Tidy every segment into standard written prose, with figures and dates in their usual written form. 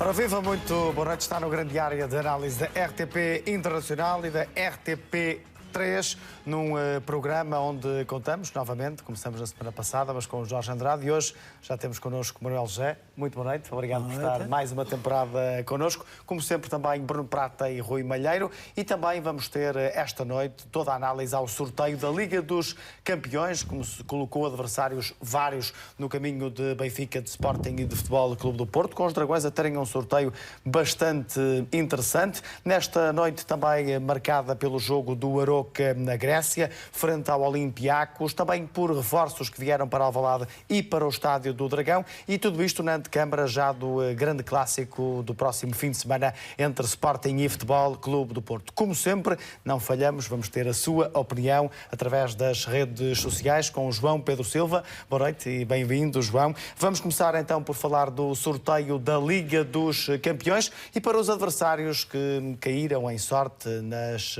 Ora, viva, muito boa noite. Está no grande área de análise da RTP Internacional e da RTP3, num programa onde contamos, novamente, começamos na semana passada, mas com o Jorge Andrade, e hoje já temos connosco Manuel José. Muito boa noite, obrigado por estar mais uma temporada connosco. Como sempre, também Bruno Prata e Rui Malheiro. E também vamos ter esta noite toda a análise ao sorteio da Liga dos Campeões, como se colocou adversários vários no caminho de Benfica, de Sporting e de Futebol Clube do Porto, com os Dragões a terem um sorteio bastante interessante. Nesta noite também marcada pelo jogo do Aroca na Grécia, frente ao Olympiacos, também por reforços que vieram para Alvalade e para o Estádio do Dragão, e tudo isto na antecâmara já do grande clássico do próximo fim de semana entre Sporting e Futebol Clube do Porto. Como sempre, não falhamos, vamos ter a sua opinião através das redes sociais com o João Pedro Silva. Boa noite e bem-vindo, João. Vamos começar então por falar do sorteio da Liga dos Campeões e para os adversários que caíram em sorte nas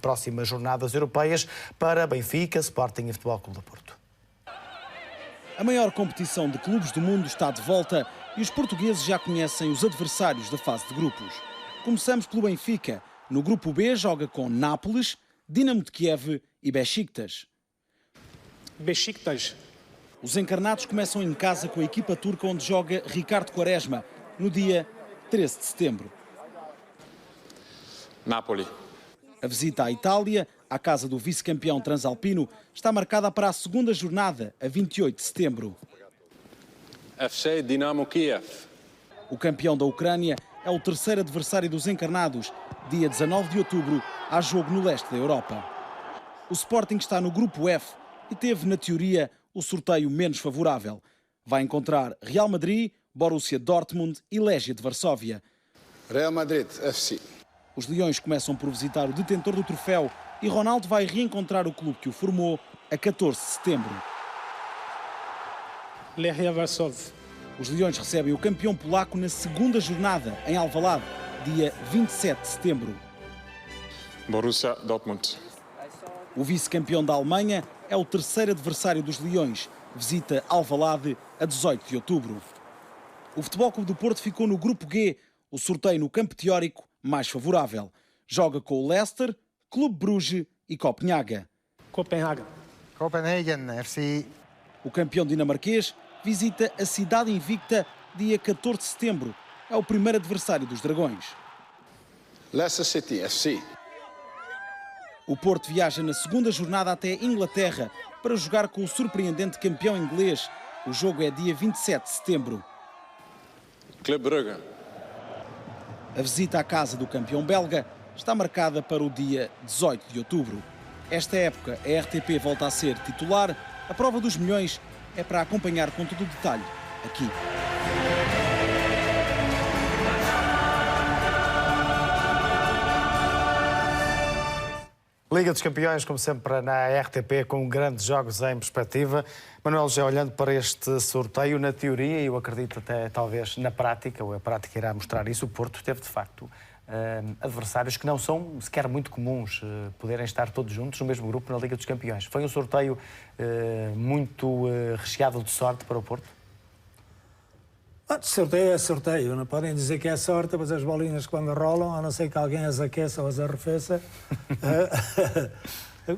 próximas jornadas europeias para Benfica, Sporting e Futebol Clube do Porto. A maior competição de clubes do mundo está de volta e os portugueses já conhecem os adversários da fase de grupos. Começamos pelo Benfica. No grupo B joga com Nápoles, Dinamo de Kiev e Beşiktaş. Beşiktaş. Os encarnados começam em casa com a equipa turca onde joga Ricardo Quaresma, no dia 13 de setembro. Napoli. A visita à Itália, à casa do vice-campeão transalpino, está marcada para a segunda jornada, a 28 de setembro. FC Dinamo Kiev. O campeão da Ucrânia é o terceiro adversário dos encarnados. Dia 19 de outubro, há jogo no leste da Europa. O Sporting está no grupo F e teve, na teoria, o sorteio menos favorável. Vai encontrar Real Madrid, Borussia Dortmund e Legia de Varsóvia. Real Madrid, FC. Os Leões começam por visitar o detentor do troféu e Ronaldo vai reencontrar o clube que o formou a 14 de setembro. Legia Varsóvia. Os Leões recebem o campeão polaco na segunda jornada, em Alvalade, dia 27 de setembro. Borussia Dortmund. O vice-campeão da Alemanha é o terceiro adversário dos Leões. Visita Alvalade a 18 de outubro. O Futebol Clube do Porto ficou no grupo G, o sorteio no campo teórico mais favorável. Joga com o Leicester, Clube Bruges e Copenhaga. Copenhagen. Copenhagen, FC. O campeão dinamarquês visita a cidade invicta dia 14 de setembro. É o primeiro adversário dos Dragões. Leicester City, FC. O Porto viaja na segunda jornada até Inglaterra para jogar com o surpreendente campeão inglês. O jogo é dia 27 de setembro. Club Brugge. A visita à casa do campeão belga está marcada para o dia 18 de outubro. Esta época, a RTP volta a ser titular. A prova dos milhões é para acompanhar com todo o detalhe aqui. Liga dos Campeões, como sempre, na RTP, com grandes jogos em perspectiva. Manuel, já olhando para este sorteio, na teoria, e eu acredito até talvez na prática, ou a prática irá mostrar isso, o Porto teve de facto adversários que não são sequer muito comuns poderem estar todos juntos no mesmo grupo na Liga dos Campeões. Foi um sorteio muito recheado de sorte para o Porto? Sorteio é sorteio, não podem dizer que é sorte, mas as bolinhas quando rolam, a não ser que alguém as aqueça ou as arrefeça,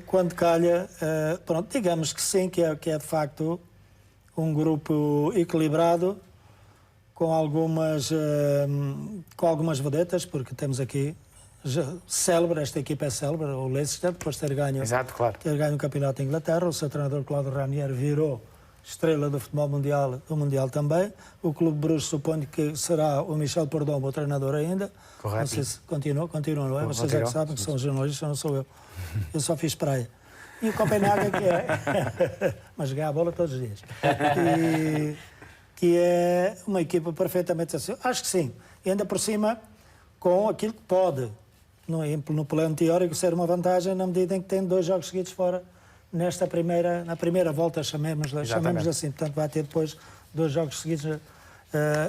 quando calha, pronto, digamos que sim, que é de facto um grupo equilibrado, com algumas vedetas, porque temos aqui célebre, esta equipa é célebre, o Leicester, depois de ter ganho, Exato, claro. ter ganho o campeonato da Inglaterra, o seu treinador Claudio Ranieri virou estrela do futebol mundial, do mundial também. O Clube Bruges suponho que será o Michel Perdomo o treinador ainda. Correto. Não sei se continua, não é? Vocês é que sabem que são jornalistas, não sou eu. Eu só fiz praia. E o Copenhagen que é... Mas joguei a bola todos os dias. Que é uma equipa perfeitamente assim. Acho que sim. E ainda por cima, com aquilo que pode, no plano teórico, ser uma vantagem na medida em que tem 2 jogos seguidos fora. Na primeira volta, chamemos assim, portanto vai ter depois 2 jogos seguidos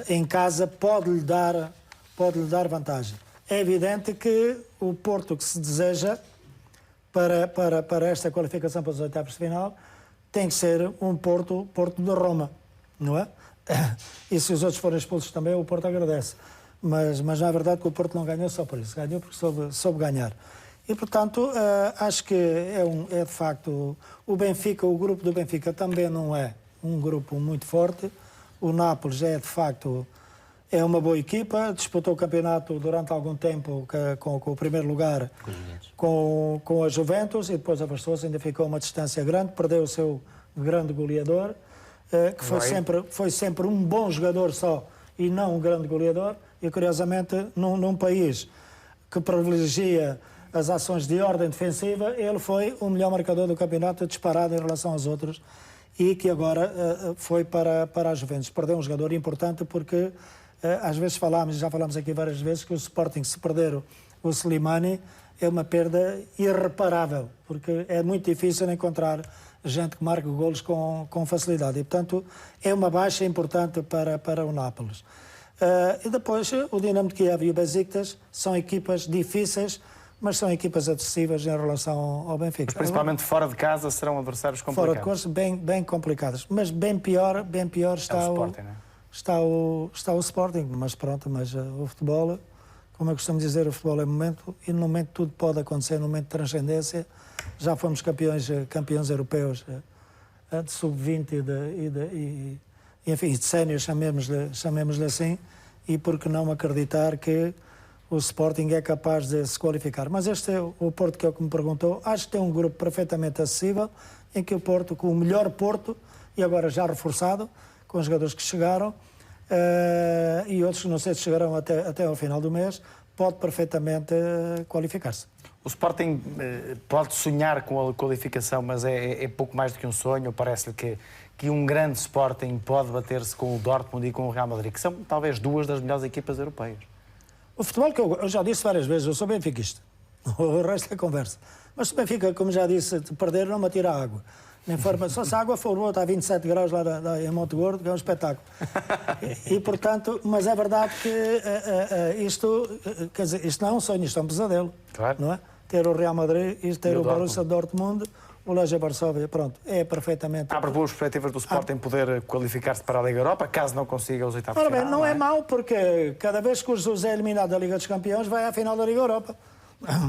em casa, pode-lhe dar vantagem. É evidente que o Porto que se deseja para esta qualificação para os oitavos de final tem que ser um Porto de Roma, não é? E se os outros forem expulsos também, o Porto agradece. mas não é verdade que o Porto não ganhou só por isso, ganhou porque soube ganhar. E, portanto, acho que é de facto o Benfica, o grupo do Benfica também não é um grupo muito forte. O Nápoles é, de facto, é uma boa equipa, disputou o campeonato durante algum tempo com o primeiro lugar com a Juventus e depois afastou-se, ainda ficou uma distância grande, perdeu o seu grande goleador, que foi sempre um bom jogador só e não um grande goleador, e curiosamente num país que privilegia as ações de ordem defensiva, ele foi o melhor marcador do campeonato disparado em relação aos outros e que agora foi para a Juventus. Perdeu um jogador importante porque às vezes já falámos aqui várias vezes que o Sporting, se perder o Slimani, é uma perda irreparável, porque é muito difícil encontrar gente que marque golos com facilidade. E, portanto, é uma baixa importante para o Nápoles. E depois, o Dinamo de Kiev e o Besiktas são equipas difíceis, mas são equipas acessíveis em relação ao Benfica. Mas principalmente fora de casa serão adversários complicados. Fora de curso, bem complicadas. Mas bem pior está o Sporting, não é? Está o Sporting, mas pronto, o futebol, como eu costumo dizer, o futebol é momento, e no momento tudo pode acontecer, no momento de transcendência. Já fomos campeões europeus de sub-20 enfim, de sénior, chamemos-lhe assim, e por que não acreditar que o Sporting é capaz de se qualificar. Mas este é o Porto, que é o que me perguntou. Acho que tem um grupo perfeitamente acessível, em que o Porto, com o melhor Porto, e agora já reforçado, com os jogadores que chegaram, e outros que não sei se chegarão até ao final do mês, pode perfeitamente qualificar-se. O Sporting pode sonhar com a qualificação, mas é pouco mais do que um sonho. Parece-lhe que um grande Sporting pode bater-se com o Dortmund e com o Real Madrid, que são talvez duas das melhores equipas europeias. O futebol, que eu já disse várias vezes, eu sou benfiquista. O resto é conversa. Mas se o Benfica, como já disse, de perder, não me atira água. Nem forma, só se a água for boa, está a 27 graus lá em Monte Gordo, que é um espetáculo. E portanto, mas é verdade que quer dizer, isto não é um sonho, isto é um pesadelo. Claro. Não é? Ter o Real Madrid e ter o Borussia Dortmund, o Legia Varsóvia, pronto, é perfeitamente... Abre boas perspectivas do Sporting poder qualificar-se para a Liga Europa, caso não consiga os oitavos de final. final. Não é mau, porque cada vez que o Jesus é eliminado da Liga dos Campeões, vai à final da Liga Europa.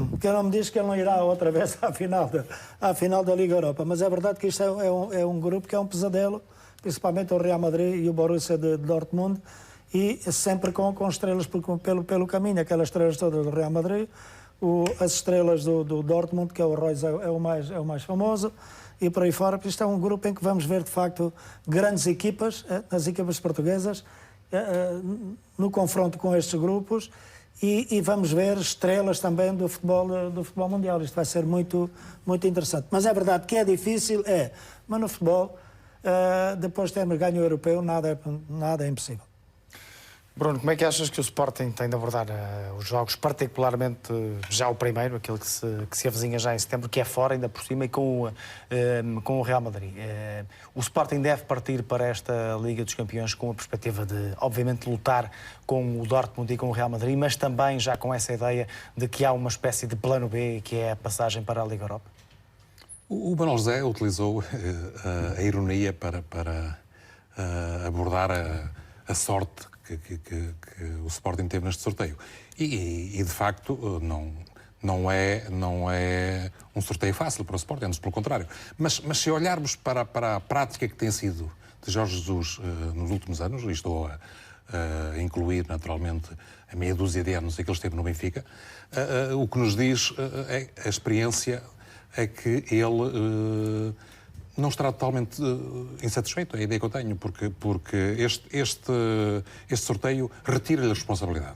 Porque não me diz que ele não irá outra vez à final da Liga Europa. Mas é verdade que isto é um grupo que é um pesadelo, principalmente o Real Madrid e o Borussia de Dortmund, e sempre com estrelas pelo caminho, aquelas estrelas todas do Real Madrid, as estrelas do Dortmund, que é o Reus, é o mais famoso, e por aí fora. Porque isto é um grupo em que vamos ver, de facto, grandes equipas, as equipas portuguesas, no confronto com estes grupos, e vamos ver estrelas também do futebol mundial. Isto vai ser muito, muito interessante. Mas é verdade que é difícil, mas no futebol, depois de termos ganho o europeu, nada é impossível. Bruno, como é que achas que o Sporting tem de abordar os jogos, particularmente já o primeiro, aquele que se avizinha já em setembro, que é fora, ainda por cima, e com o Real Madrid? O Sporting deve partir para esta Liga dos Campeões com a perspectiva de, obviamente, lutar com o Dortmund e com o Real Madrid, mas também já com essa ideia de que há uma espécie de plano B, que é a passagem para a Liga Europa? O Manuel José utilizou a ironia para abordar a sorte que o Sporting teve neste sorteio. E de facto, não é um sorteio fácil para o Sporting, antes pelo contrário. Mas se olharmos para a prática que tem sido de Jorge Jesus nos últimos anos, e estou a incluir, naturalmente, a meia dúzia de anos em que ele esteve no Benfica, o que nos diz a experiência é que ele não estará totalmente insatisfeito, é a ideia que eu tenho, porque este sorteio retira-lhe a responsabilidade.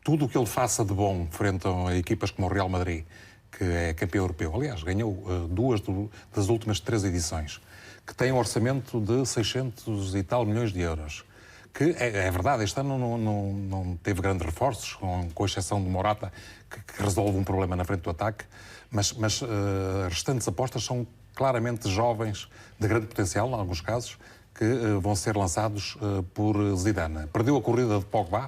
Tudo o que ele faça de bom frente a equipas como o Real Madrid, que é campeão europeu, aliás, ganhou duas das últimas 3 edições, que tem um orçamento de 600 e tal milhões de euros, que é verdade, este ano não teve grandes reforços, com exceção de Morata, que resolve um problema na frente do ataque, mas as restantes apostas são claramente jovens de grande potencial, em alguns casos, que vão ser lançados por Zidane. Perdeu a corrida de Pogba,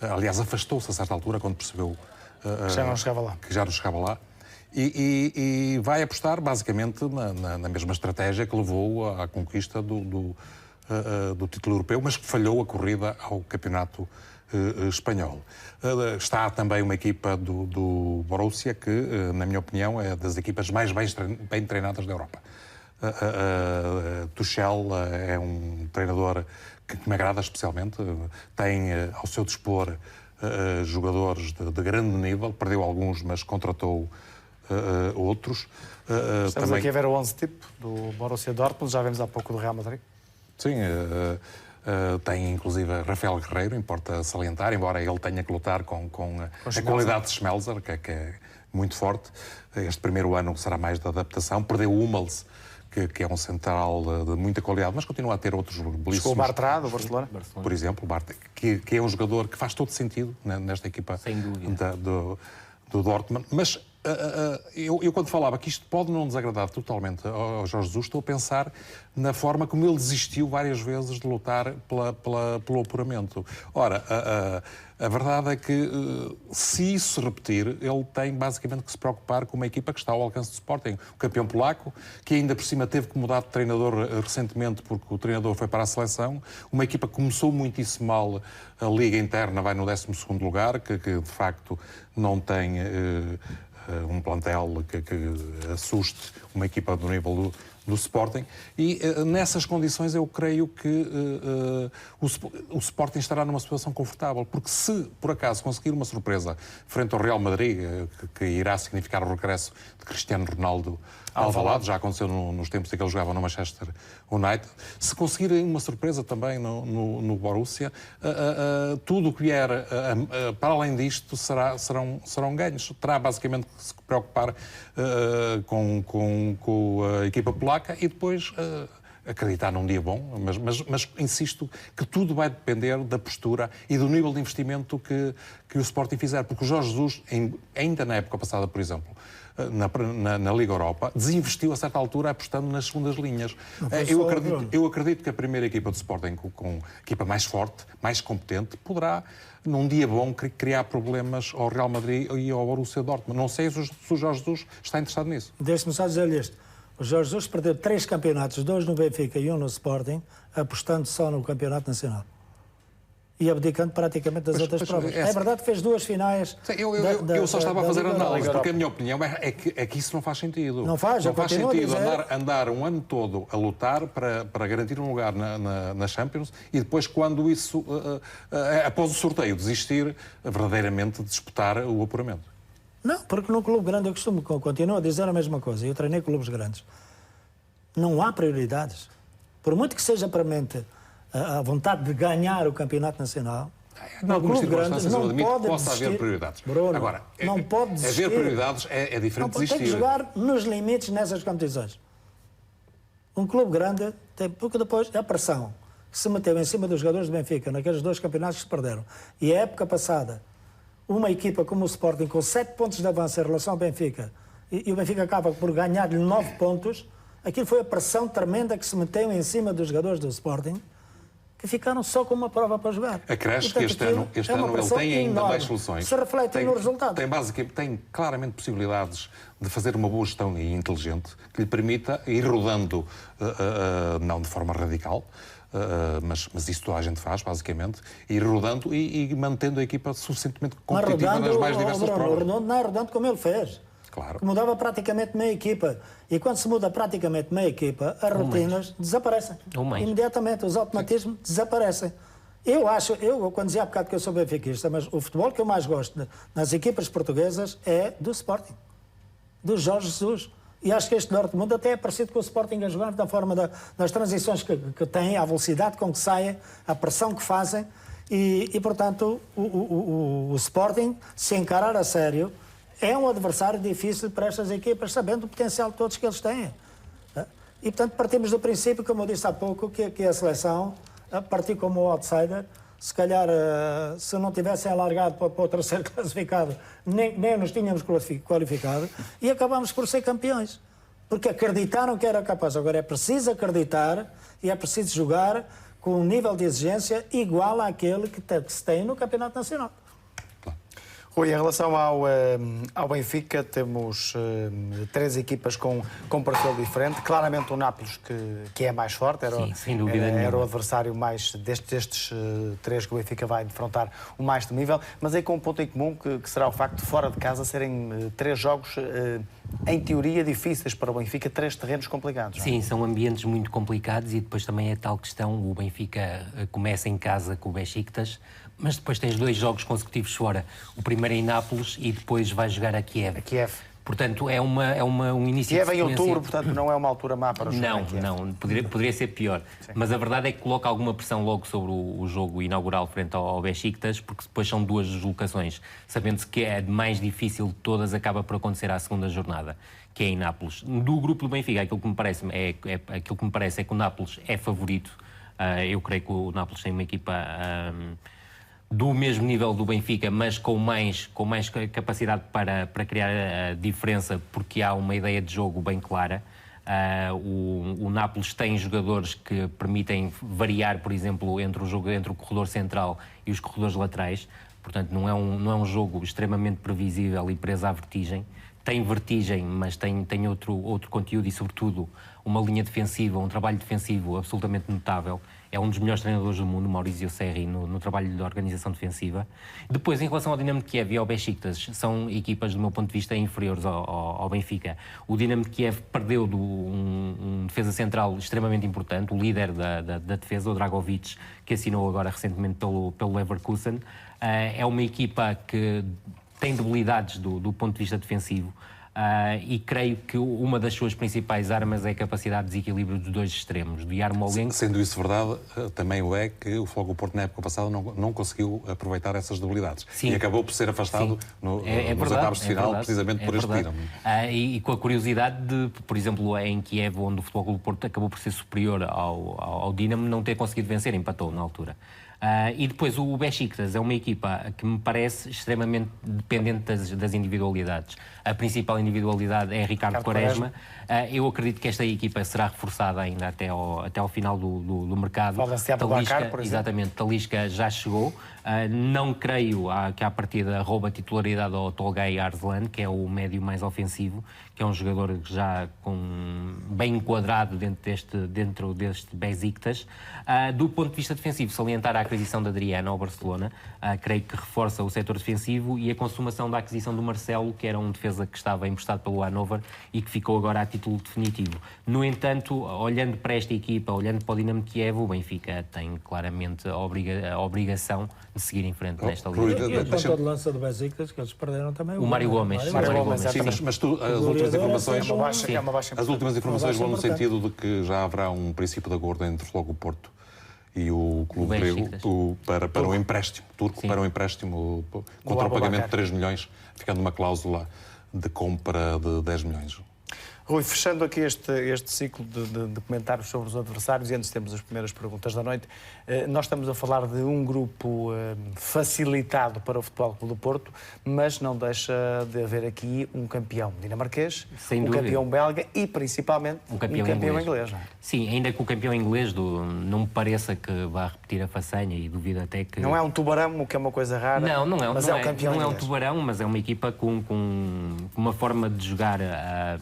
aliás, afastou-se a certa altura quando percebeu que já não chegava lá. E vai apostar, basicamente, na mesma estratégia que levou à conquista do título europeu, mas que falhou a corrida ao campeonato espanhol. Está também uma equipa do Borussia que, na minha opinião, é das equipas mais bem treinadas da Europa. Tuchel é um treinador que me agrada especialmente. Tem ao seu dispor jogadores de grande nível. Perdeu alguns, mas contratou outros. Estamos também... aqui a ver o 11 tipo do Borussia Dortmund. Já vemos há pouco do Real Madrid. Sim, tem inclusive Rafael Guerreiro, importa salientar, embora ele tenha que lutar com a qualidade de Schmelzer, que é muito forte. Este primeiro ano será mais de adaptação. Perdeu o Hummels, que é um central de muita qualidade, mas continua a ter outros belíssimos... O Bartra, do Barcelona. Por exemplo, o Bartra, que é um jogador que faz todo sentido nesta equipa do Dortmund. Mas eu quando falava que isto pode não desagradar totalmente ao Jorge Jesus, estou a pensar na forma como ele desistiu várias vezes de lutar pelo apuramento. Ora, a verdade é que, se isso se repetir, ele tem basicamente que se preocupar com uma equipa que está ao alcance do Sporting. O campeão polaco, que ainda por cima teve que mudar de treinador recentemente porque o treinador foi para a seleção. Uma equipa que começou muitíssimo mal a Liga Interna, vai no 12º lugar, que de facto não tem um plantel que assuste uma equipa do nível do Sporting, e nessas condições eu creio que o Sporting estará numa situação confortável, porque se por acaso conseguir uma surpresa frente ao Real Madrid, que irá significar o regresso de Cristiano Ronaldo ao Alvalade, já aconteceu nos tempos em que ele jogava no Manchester United, se conseguirem uma surpresa também no Borussia, tudo o que vier para além disto serão ganhos. Terá basicamente que se preocupar com a equipa polaca e depois acreditar num dia bom, mas insisto que tudo vai depender da postura e do nível de investimento que o Sporting fizer, porque o Jorge Jesus, ainda na época passada, por exemplo, na Liga Europa, desinvestiu a certa altura apostando nas segundas linhas. Eu acredito que a primeira equipa do Sporting, com a equipa mais forte, mais competente, poderá, num dia bom, criar problemas ao Real Madrid e ao Borussia Dortmund. Não sei se o Jorge Jesus está interessado nisso. Deixe-me só dizer-lhe isto. O Jorge Jesus perdeu 3 campeonatos, 2 no Benfica e 1 no Sporting, apostando só no campeonato nacional. E abdicando praticamente das outras provas. É verdade que fez 2 finais. Sim, eu só estava a fazer análise, porque a minha opinião é que isso não faz sentido. Não faz sentido andar um ano todo a lutar para garantir um lugar na Champions e depois, quando isso, após o sorteio, desistir verdadeiramente de disputar o apuramento. Não, porque num clube grande, eu continuo a dizer a mesma coisa. Eu treinei clubes grandes. Não há prioridades. Por muito que seja para a mente a vontade de ganhar o campeonato nacional, no clube grande não pode possa desistir. haver prioridades. Bruno, agora, não pode desistir. Haver prioridades é diferente de desistir. Tem que jogar nos limites nessas competições. Um clube grande tem, porque depois a pressão que se meteu em cima dos jogadores do Benfica naqueles 2 campeonatos que se perderam, e a época passada, uma equipa como o Sporting com 7 pontos de avanço em relação ao Benfica, e o Benfica acaba por ganhar-lhe 9 pontos, aquilo foi a pressão tremenda que se meteu em cima dos jogadores do Sporting, que ficaram só com uma prova para jogar. Acresce que este ano ele tem ainda mais soluções. Se refletem no resultado. Tem claramente possibilidades de fazer uma boa gestão e inteligente que lhe permita ir rodando, não de forma radical, mas isso toda a gente faz, basicamente, ir rodando e mantendo a equipa suficientemente competitiva nas mais diversas provas. Não é rodando como ele fez. Claro. Que mudava praticamente meia equipa. E quando se muda praticamente meia equipa, as rotinas desaparecem. Imediatamente, os automatismos desaparecem. Eu quando dizia há bocado que eu sou benfiquista, mas o futebol que eu mais gosto nas equipas portuguesas é do Sporting, do Jorge Jesus. E acho que este Dortmund até é parecido com o Sporting a jogar, da forma das transições que têm, a velocidade com que saem, a pressão que fazem. E portanto, o Sporting, se encarar a sério, é um adversário difícil para estas equipas, sabendo o potencial de todos que eles têm. E, portanto, partimos do princípio, como eu disse há pouco, que a seleção, a partir como outsider, se calhar, se não tivessem alargado para o terceiro classificado, nem nos tínhamos qualificado, e acabámos por ser campeões. Porque acreditaram que era capaz. Agora é preciso acreditar e é preciso jogar com um nível de exigência igual àquele que se tem no Campeonato Nacional. Rui, em relação ao Benfica, temos 3 equipas com perfil diferente. Claramente o Nápoles, que é mais forte, Sim, sem dúvida era nenhuma. o adversário mais destes 3 que o Benfica vai defrontar, o mais temível, mas aí com um ponto em comum que será o facto de, fora de casa, serem 3 jogos, em teoria, difíceis para o Benfica, 3 terrenos complicados. Sim, são ambientes muito complicados e depois também é tal questão, o Benfica começa em casa com o Besiktas, mas depois tens 2 jogos consecutivos fora. O primeiro é em Nápoles e depois vai jogar a Kiev. A Kiev. Portanto, é um início Kiev de em sequência... outubro, portanto, não é uma altura má para jogar. Não, poderia ser pior. Sim. Mas a verdade é que coloca alguma pressão logo sobre o jogo inaugural frente ao Besiktas, porque depois são 2 deslocações, sabendo-se que é mais difícil de todas, acaba por acontecer à segunda jornada, que é em Nápoles. Do grupo do Benfica, aquilo que me parece é que o Nápoles é favorito. Eu creio que o Nápoles tem uma equipa do mesmo nível do Benfica, mas com mais capacidade para criar a diferença, porque há uma ideia de jogo bem clara. O Nápoles tem jogadores que permitem variar, por exemplo, entre o corredor central e os corredores laterais. Portanto, não é um jogo extremamente previsível e preso à vertigem. Tem vertigem, mas tem outro conteúdo e, sobretudo, uma linha defensiva, um trabalho defensivo absolutamente notável. É um dos melhores treinadores do mundo, Maurizio Sarri, no trabalho de organização defensiva. Depois, em relação ao Dinamo de Kiev e ao Besiktas, são equipas, do meu ponto de vista, inferiores ao Benfica. O Dinamo de Kiev perdeu um defesa central extremamente importante, o líder da defesa, o Dragovic, que assinou agora recentemente pelo Leverkusen. É uma equipa que tem debilidades do ponto de vista defensivo. E creio que uma das suas principais armas é a capacidade de desequilíbrio dos 2 extremos, do Yarmolenko. Sendo isso verdade, também o é que o Futebol do Porto na época passada não conseguiu aproveitar essas debilidades. Sim. E acabou por ser afastado nos oitavos de final, precisamente por este Dinamo. E com a curiosidade de, por exemplo, em Kiev, onde o Futebol do Porto acabou por ser superior ao Dinamo, não ter conseguido vencer, empatou na altura. E depois o Besiktas é uma equipa que me parece extremamente dependente das individualidades. A principal individualidade é Ricardo Quaresma. Eu acredito que esta equipa será reforçada ainda até ao final do mercado. Fala-se de Abubakar, por exemplo. Exatamente, Talisca já chegou. Não creio que à partida rouba a titularidade ao Tolgay Arslan, que é o médio mais ofensivo, que é um jogador já bem enquadrado dentro deste Besiktas. Do ponto de vista defensivo, salientar a aquisição de Adriano ao Barcelona, creio que reforça o setor defensivo, e a consumação da aquisição do Marcelo, que era um defesa que estava emprestado pelo Hannover e que ficou agora a título definitivo. No entanto, olhando para esta equipa, olhando para o Dinamo de Kiev, o Benfica tem claramente a obrigação de seguir em frente nesta liga. E a ponta de lança do Besiktas, que eles perderam também. O Mário Gomes. Sim, mas as últimas informações, É as últimas informações vão no sentido de que já haverá um princípio de acordo entre o Porto e o clube grego para um empréstimo turco, para um empréstimo contra o pagamento de 3 milhões, ficando uma cláusula de compra de 10 milhões. Rui, fechando aqui este ciclo de comentários sobre os adversários, e antes temos as primeiras perguntas da noite, nós estamos a falar de um grupo facilitado para o Futebol Clube do Porto, mas não deixa de haver aqui um campeão dinamarquês, campeão belga e, principalmente, um campeão inglês. Não é? Sim, ainda que o campeão inglês não me pareça que vá repetir a façanha, e duvido até que... Não é um tubarão, o que é uma coisa rara, não é o campeão não inglês. É um tubarão, mas é uma equipa com uma forma de jogar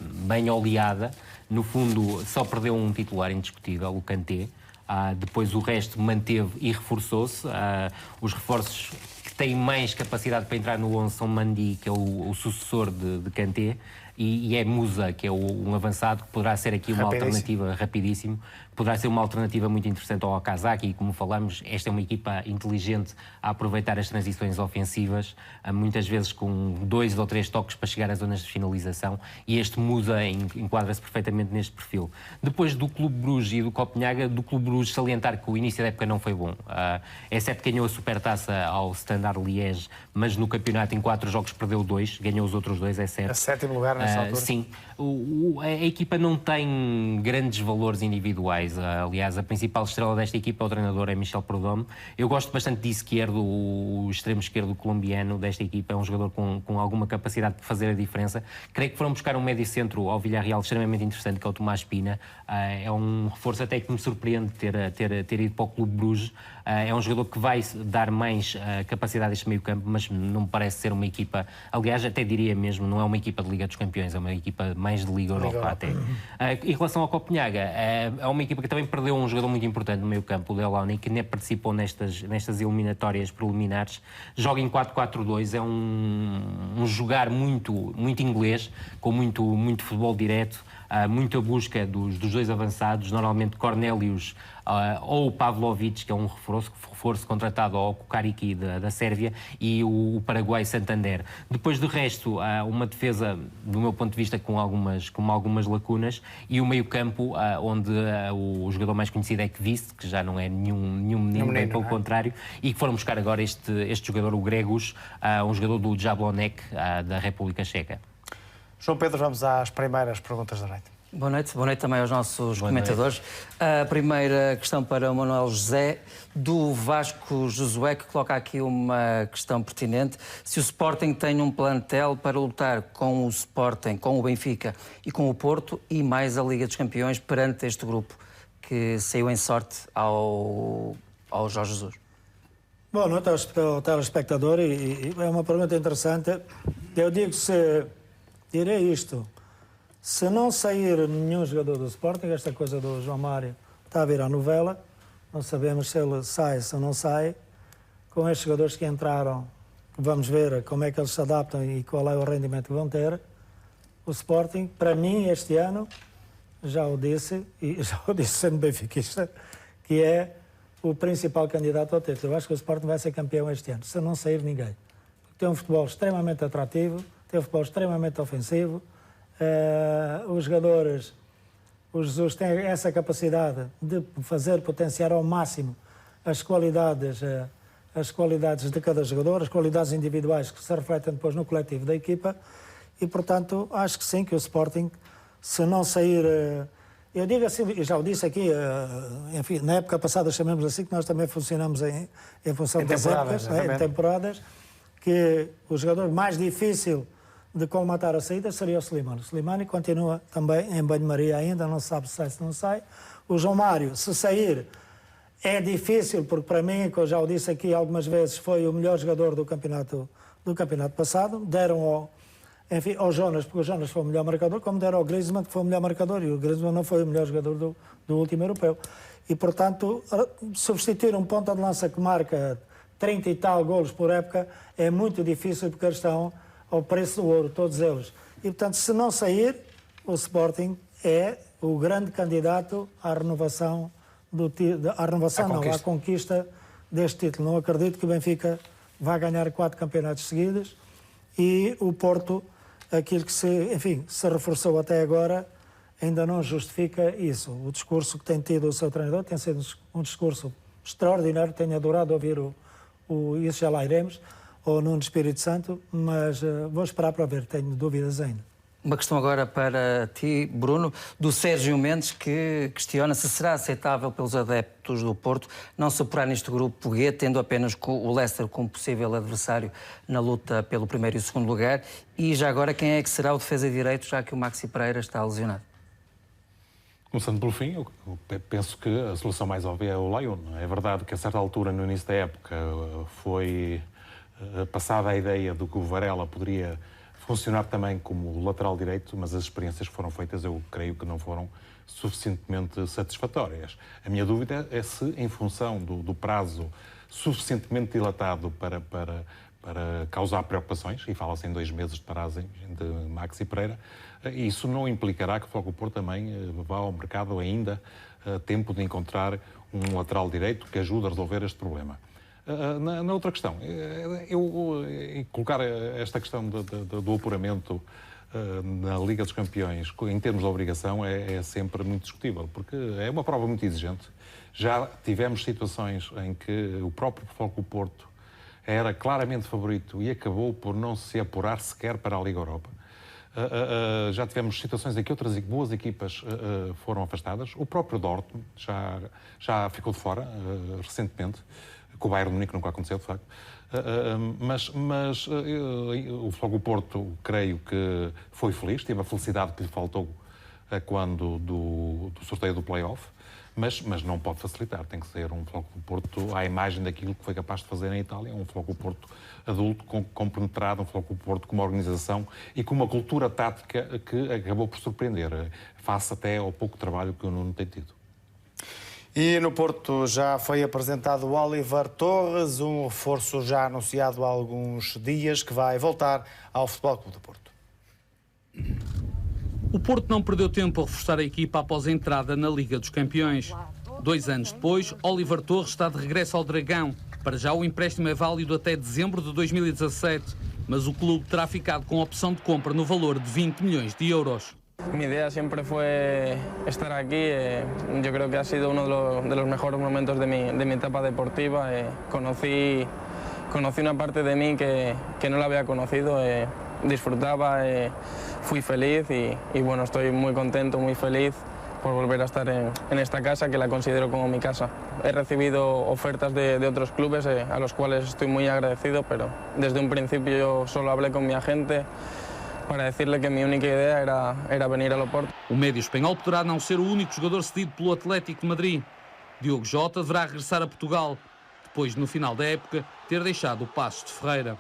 bem oleada. No fundo, só perdeu um titular indiscutível, o Kanté. Depois o resto manteve e reforçou-se. Os reforços que têm mais capacidade para entrar no 11 são Mandi, que é o sucessor de Kanté, e é Musa, que é um avançado, que poderá ser aqui uma alternativa rapidíssimo. Poderá ser uma alternativa muito interessante ao Okazaki, e como falamos, esta é uma equipa inteligente a aproveitar as transições ofensivas, muitas vezes com 2 ou 3 toques para chegar às zonas de finalização, e este Musa enquadra-se perfeitamente neste perfil. Depois do Clube Bruges e do Copenhaga, do Clube Bruges salientar que o início da época não foi bom. É certo que ganhou a Supertaça ao Standard Liège, mas no campeonato em 4 jogos perdeu 2, ganhou os outros 2, é certo. A 7º lugar nessa altura. Sim. A equipa não tem grandes valores individuais. Aliás, a principal estrela desta equipa, o treinador, é Michel Prudhomme. Eu gosto bastante de Izquierdo, o extremo esquerdo colombiano desta equipa. É um jogador com alguma capacidade de fazer a diferença. Creio que foram buscar um médio centro ao Villarreal extremamente interessante, que é o Tomás Pina. É um reforço até que me surpreende ter ido para o Clube Bruges. É um jogador que vai dar mais capacidade a este meio campo, mas não me parece ser uma equipa, aliás, até diria mesmo, não é uma equipa de Liga dos Campeões, é uma equipa mais de Liga Europa até. Em relação ao Copenhaga, é uma equipa que também perdeu um jogador muito importante no meio campo, o Delaney, que nem participou nestas eliminatórias preliminares. Joga em 4-4-2, é um jogar muito inglês, com muito futebol direto, muita busca dos dois avançados, normalmente Cornelius ou o Pavlovic, que é um reforço contratado, ou o Kukariki da Sérvia, e o Paraguai Santander. Depois do resto, uma defesa, do meu ponto de vista, com algumas lacunas, e o meio-campo, onde o jogador mais conhecido é Kvist, que já não é nenhum menino, bem pelo contrário, e que foram buscar agora este jogador, o Gregus, um jogador do Jablonec, da República Checa. João Pedro, vamos às primeiras perguntas da noite. Boa noite também aos nossos comentadores. A primeira questão para o Manuel José, do Vasco Josué, que coloca aqui uma questão pertinente. Se o Sporting tem um plantel para lutar com o Sporting, com o Benfica e com o Porto, e mais a Liga dos Campeões perante este grupo que saiu em sorte ao Jorge Jesus. Boa noite ao telespectador, e é uma pergunta interessante. Eu direi isto. Se não sair nenhum jogador do Sporting, esta coisa do João Mário está a virar novela, não sabemos se ele sai, se não sai. Com estes jogadores que entraram, vamos ver como é que eles se adaptam e qual é o rendimento que vão ter. O Sporting, para mim, este ano, já o disse sendo benfiquista, que é o principal candidato ao título. Eu acho que o Sporting vai ser campeão este ano, se não sair ninguém. Tem um futebol extremamente atrativo, tem um futebol extremamente ofensivo. Os jogadores, o Jesus tem essa capacidade de fazer potenciar ao máximo as qualidades de cada jogador, as qualidades individuais que se refletem depois no coletivo da equipa, e portanto acho que sim, que o Sporting, se não sair, eu digo assim, e já o disse aqui, enfim, na época passada chamamos assim, que nós também funcionamos em função das épocas, em temporadas, que o jogador mais difícil de colmatar a saída seria o Slimani. O Slimani continua também em banho-maria ainda, não se sabe se sai, se não sai. O João Mário, se sair, é difícil, porque para mim, que eu já o disse aqui algumas vezes, foi o melhor jogador do campeonato passado. Deram ao Jonas, porque o Jonas foi o melhor marcador, como deram ao Griezmann, que foi o melhor marcador, e o Griezmann não foi o melhor jogador do último europeu. E, portanto, substituir um ponta de lança que marca 30 e tal golos por época é muito difícil, porque eles estão ao preço do ouro, todos eles. E, portanto, se não sair, o Sporting é o grande candidato à renovação, à conquista deste título. Não acredito que o Benfica vá ganhar 4 campeonatos seguidos, e o Porto, aquilo que se reforçou até agora, ainda não justifica isso. O discurso que tem tido o seu treinador tem sido um discurso extraordinário, tenho adorado ouvir isso já lá iremos, ou Nuno Espírito Santo, mas vou esperar para ver, tenho dúvidas ainda. Uma questão agora para ti, Bruno, do Sérgio Mendes, que questiona se será aceitável pelos adeptos do Porto não se apurar neste grupo G, tendo apenas o Leicester como possível adversário na luta pelo primeiro e o segundo lugar, e já agora quem é que será o defesa de direito, já que o Maxi Pereira está lesionado? Começando pelo fim, eu penso que a solução mais óbvia é o Lyon. É verdade que a certa altura, no início da época, foi passada a ideia de que o Varela poderia funcionar também como lateral direito, mas as experiências que foram feitas, eu creio que não foram suficientemente satisfatórias. A minha dúvida é se, em função do prazo suficientemente dilatado para causar preocupações, e fala-se em 2 meses de paragem de Maxi Pereira, isso não implicará que o Futebol Clube do Porto também vá ao mercado ainda a tempo de encontrar um lateral direito que ajude a resolver este problema. Na outra questão, colocar esta questão do apuramento na Liga dos Campeões em termos de obrigação é sempre muito discutível, porque é uma prova muito exigente. Já tivemos situações em que o próprio Futebol Clube do Porto era claramente favorito e acabou por não se apurar sequer para a Liga Europa. Já tivemos situações em que outras boas equipas foram afastadas. O próprio Dortmund já ficou de fora recentemente. Com o Bayern de Munique nunca aconteceu, de facto. Mas o Futebol do Porto, creio que foi feliz, teve a felicidade que lhe faltou quando do do sorteio do play-off, mas não pode facilitar, tem que ser um Flóculo Porto à imagem daquilo que foi capaz de fazer na Itália, um Flóculo Porto adulto, compenetrado, um Flóculo Porto com uma organização e com uma cultura tática que acabou por surpreender, face até ao pouco trabalho que o Nuno tem tido. E no Porto já foi apresentado o Oliver Torres, um reforço já anunciado há alguns dias, que vai voltar ao Futebol Clube do Porto. O Porto não perdeu tempo a reforçar a equipa após a entrada na Liga dos Campeões. 2 anos depois, Oliver Torres está de regresso ao Dragão. Para já o empréstimo é válido até dezembro de 2017, mas o clube terá ficado com a opção de compra no valor de 20 milhões de euros. Mi idea siempre fue estar aquí. Yo creo que ha sido uno de los mejores momentos de mi etapa deportiva. Conocí una parte de mí que no la había conocido. Disfrutaba, fui feliz y bueno, estoy muy contento, muy feliz por volver a estar en esta casa que la considero como mi casa. He recibido ofertas de otros clubes a los cuales estoy muy agradecido, pero desde un principio yo solo hablé con mi agente para decirle que mi única idea era venir ao Porto. O médio espanhol poderá não ser o único jogador cedido pelo Atlético de Madrid. Diogo Jota deverá regressar a Portugal, depois, no final da época, ter deixado o Paços de Ferreira.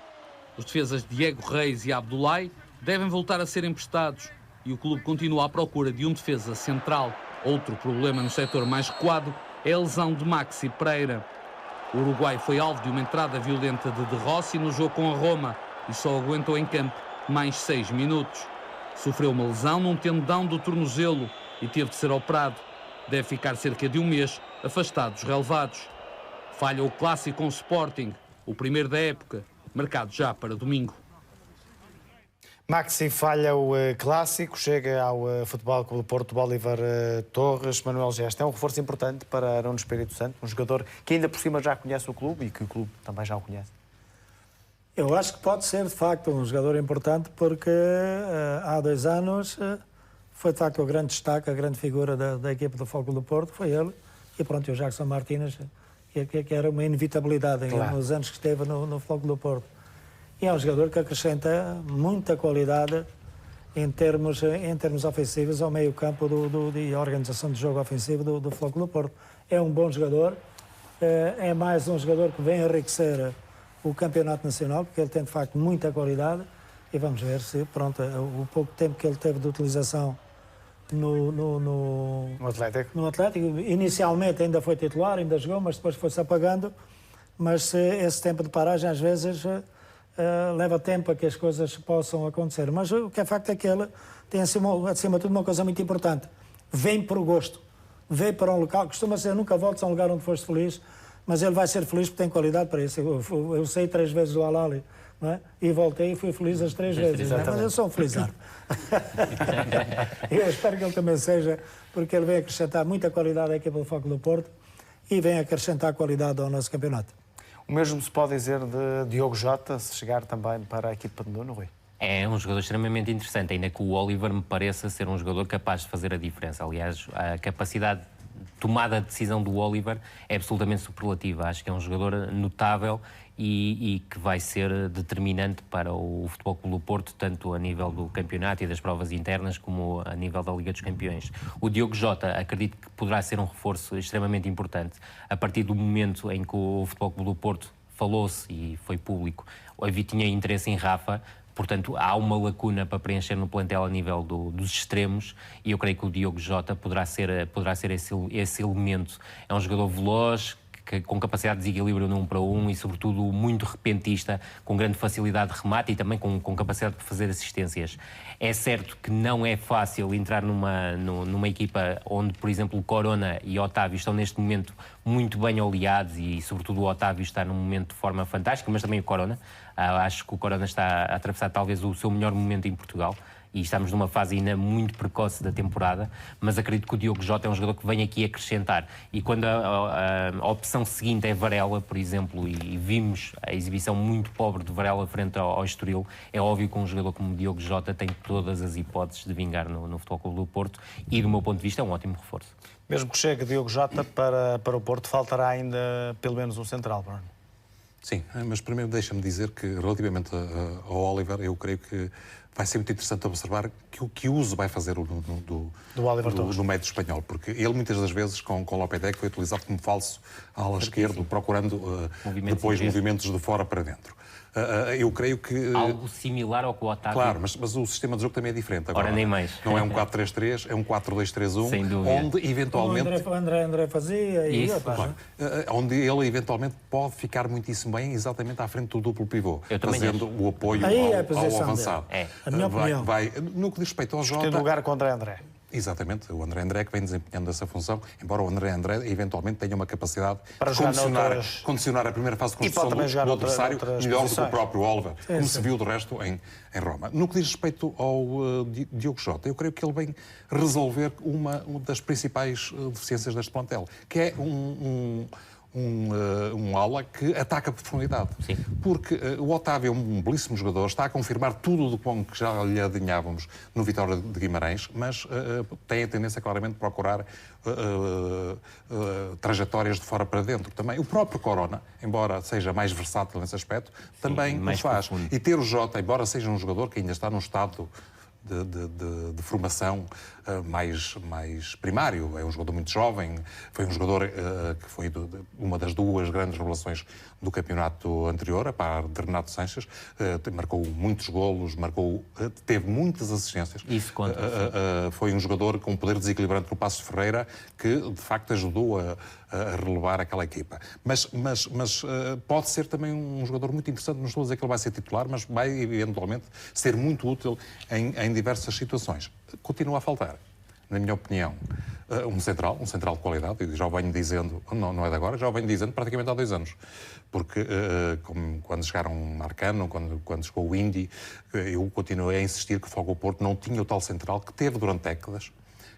Os defesas Diego Reis e Abdoulaye devem voltar a ser emprestados e o clube continua à procura de um defesa central. Outro problema no setor mais recuado é a lesão de Maxi Pereira. O Uruguai foi alvo de uma entrada violenta de Rossi no jogo com a Roma e só aguentou em campo mais 6 minutos. Sofreu uma lesão num tendão do tornozelo e teve de ser operado. Deve ficar cerca de um mês afastado dos relevados. Falha o clássico com o Sporting, o primeiro da época, marcado já para domingo. Maxi falha o clássico, chega ao Futebol Clube do Porto, Oliver Torres. Manuel Geste é um reforço importante para Nuno Espírito Santo, um jogador que ainda por cima já conhece o clube e que o clube também já o conhece. Eu acho que pode ser, de facto, um jogador importante porque há 2 anos foi, de facto, o grande destaque, a grande figura da equipa do Futebol Clube do Porto, foi ele. E pronto, o Jackson Martínez, que era uma inevitabilidade claro, nos anos que esteve no Futebol Clube do Porto. E é um jogador que acrescenta muita qualidade em termos ofensivos ao meio campo de organização de jogo ofensivo do Futebol Clube do Porto. É um bom jogador, é mais um jogador que vem enriquecer o campeonato nacional, porque ele tem de facto muita qualidade e vamos ver se, pronto, o pouco tempo que ele teve de utilização no Atlético, inicialmente ainda foi titular, ainda jogou, mas depois foi-se apagando, mas esse tempo de paragem às vezes leva tempo a que as coisas possam acontecer, mas o que é facto é que ele tem acima de tudo uma coisa muito importante, vem por gosto, vem para um local, costuma ser, nunca voltes a um lugar onde foste feliz, mas ele vai ser feliz porque tem qualidade para isso. Eu saí 3 vezes do Al-Ahly, não é? E voltei e fui feliz as 3 vezes. Não é? Mas eu sou um felizardo. Eu espero que ele também seja, porque ele vem acrescentar muita qualidade à equipa do Futebol Clube do Porto e vem acrescentar qualidade ao nosso campeonato. O mesmo se pode dizer de Diogo Jota, se chegar também para a equipa de Nuno, Rui? É um jogador extremamente interessante, ainda que o Oliver me pareça ser um jogador capaz de fazer a diferença. Aliás, a capacidade tomada de decisão do Oliver é absolutamente superlativa. Acho que é um jogador notável e que vai ser determinante para o Futebol Clube do Porto, tanto a nível do campeonato e das provas internas, como a nível da Liga dos Campeões. O Diogo Jota, acredito que poderá ser um reforço extremamente importante. A partir do momento em que o Futebol Clube do Porto falou-se e foi público, tinha interesse em Rafa. Portanto, há uma lacuna para preencher no plantel a nível dos extremos e eu creio que o Diogo Jota poderá ser esse elemento. É um jogador veloz, com capacidade de desequilíbrio no 1 para 1 e, sobretudo, muito repentista, com grande facilidade de remate e também com capacidade de fazer assistências. É certo que não é fácil entrar numa equipa onde, por exemplo, o Corona e o Otávio estão neste momento muito bem oleados e, sobretudo, o Otávio está num momento de forma fantástica, mas também o Corona. Acho que o Corona está a atravessar talvez o seu melhor momento em Portugal e estamos numa fase ainda muito precoce da temporada, mas acredito que o Diogo Jota é um jogador que vem aqui acrescentar. E quando a opção seguinte é Varela, por exemplo, e vimos a exibição muito pobre de Varela frente ao Estoril, é óbvio que um jogador como o Diogo Jota tem todas as hipóteses de vingar no Futebol Clube do Porto e, do meu ponto de vista, é um ótimo reforço. Mesmo que chegue Diogo Jota para o Porto, faltará ainda pelo menos um central, Bruno. Sim, mas primeiro deixa-me dizer que, relativamente ao Oliver, eu creio que vai ser muito interessante observar que uso vai fazer do médio espanhol, porque ele muitas das vezes com Lopetegui foi utilizado como falso ala esquerdo, procurando depois movimentos de fora para dentro. Eu creio que... Algo similar ao que o Otávio... Claro, mas o sistema de jogo também é diferente. Agora, nem mais. Não é um 4-3-3, é um 4-2-3-1, onde eventualmente... O André fazia e onde ele eventualmente pode ficar muitíssimo bem exatamente à frente do duplo pivô, fazendo o apoio ao avançado. A minha opinião. No que diz respeito ao Jota... Tem lugar com o André. Exatamente, o André que vem desempenhando essa função, embora o André eventualmente tenha uma capacidade para de condicionar a primeira fase de construção do adversário melhor do que o próprio Oliver, como se viu de resto em Roma. No que diz respeito ao Diogo Jota, eu creio que ele vem resolver uma das principais deficiências deste plantel, que é um ala que ataca a profundidade. Sim. Porque o Otávio é um belíssimo jogador, está a confirmar tudo do bom que já lhe adivinhávamos no Vitória de Guimarães, mas tem a tendência claramente de procurar trajetórias de fora para dentro também. O próprio Corona, embora seja mais versátil nesse aspecto, também o faz. Profundo. E ter o Jota, embora seja um jogador que ainda está num estado de formação mais primário. É um jogador muito jovem, foi um jogador que foi uma das duas grandes revelações do campeonato anterior, a par de Renato Sanches, marcou muitos golos, teve muitas assistências. Isso conta. Foi um jogador com um poder desequilibrante no Passos Ferreira que, de facto, ajudou a relevar aquela equipa. Mas pode ser também um jogador muito interessante, não estou a dizer que ele vai ser titular, mas vai, eventualmente, ser muito útil em diversas situações. Continua a faltar, na minha opinião, um central de qualidade, e já o venho dizendo, não é de agora, já o venho dizendo praticamente há 2 anos, porque quando chegaram Marcano, quando chegou o Indy, eu continuei a insistir que o Fogo Porto não tinha o tal central que teve durante décadas,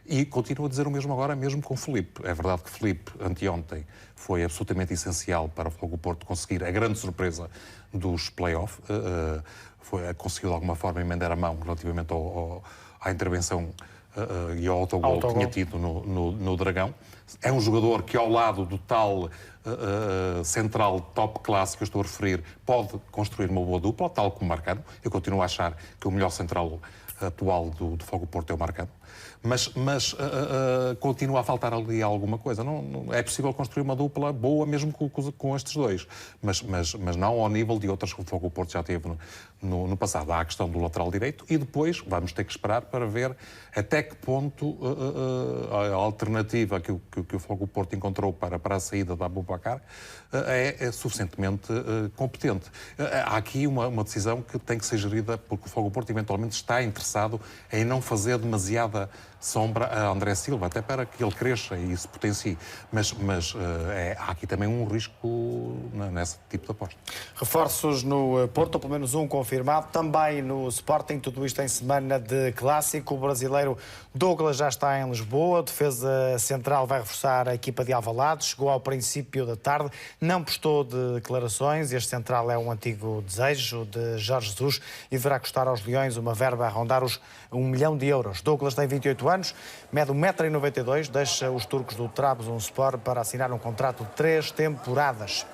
e continuo a dizer o mesmo agora, mesmo com o Filipe. É verdade que Filipe, anteontem, foi absolutamente essencial para o Fogo Porto conseguir a grande surpresa dos play-off, conseguiu de alguma forma emendar a mão relativamente à intervenção e ao autogol que tinha tido no Dragão. É um jogador que, ao lado do tal central top classe que eu estou a referir, pode construir uma boa dupla, tal como Marcano. Eu continuo a achar que o melhor central atual do Fogo Porto é o Marcano. Mas continua a faltar ali alguma coisa. Não é possível construir uma dupla boa mesmo com estes dois, mas não ao nível de outras que o Fogo Porto já teve no passado. Há a questão do lateral direito e depois vamos ter que esperar para ver até que ponto a alternativa que o Fogo Porto encontrou para a saída da Aboubakar é suficientemente competente. Há aqui uma decisão que tem que ser gerida porque o Fogo Porto eventualmente está interessado em não fazer demasiada sombra a André Silva, até para que ele cresça e se potencie. Mas há aqui também um risco nesse tipo de aposta. Reforços no Porto, ou pelo menos um confirmado. Também no Sporting, tudo isto em semana de clássico. O brasileiro Douglas já está em Lisboa. Defesa central vai reforçar a equipa de Alvalade. Chegou ao princípio da tarde. Não prestou declarações. Este central é um antigo desejo de Jorge Jesus e deverá custar aos Leões uma verba a rondar os 1 milhão de euros. Douglas tem 28 anos, mede 1,92 m, deixa os turcos do Trabzonspor para assinar um contrato de 3 temporadas.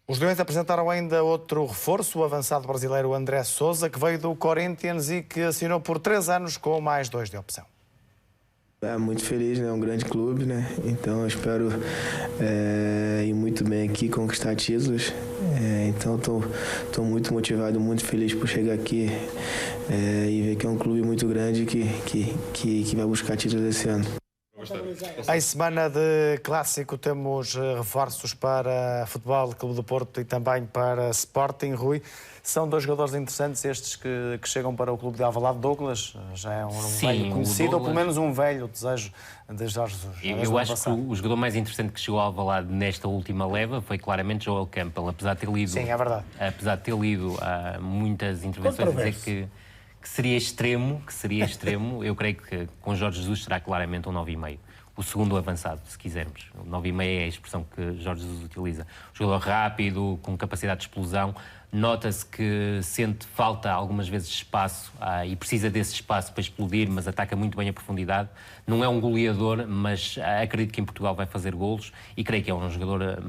Os Leões apresentaram ainda outro reforço, o avançado brasileiro André Sousa, que veio do Corinthians e que assinou por 3 anos com mais 2 de opção. Muito feliz, né? É um grande clube, né? Então eu espero ir muito bem aqui, conquistar títulos. Então estou muito motivado, muito feliz por chegar aqui e ver que é um clube muito grande que vai buscar títulos esse ano. Em semana de clássico temos reforços para Futebol Clube do Porto e também para Sporting. Rui, são 2 jogadores interessantes estes que chegam para o clube de Alvalade. Douglas já é um velho conhecido, ou pelo menos um velho desejo de Jorge Jesus. Eu acho que o jogador mais interessante que chegou ao Alvalade nesta última leva foi claramente Joel Campbell, apesar de ter lido, sim, é verdade. Apesar de ter lido muitas intervenções a dizer que seria extremo, eu creio que com Jorge Jesus será claramente um 9,5. O segundo avançado, se quisermos. O 9,5 é a expressão que Jorge Jesus utiliza. Um jogador rápido, com capacidade de explosão, Nota-se que sente falta algumas vezes de espaço e precisa desse espaço para explodir, mas ataca muito bem a profundidade. Não é um goleador, mas acredito que em Portugal vai fazer golos e creio que é um jogador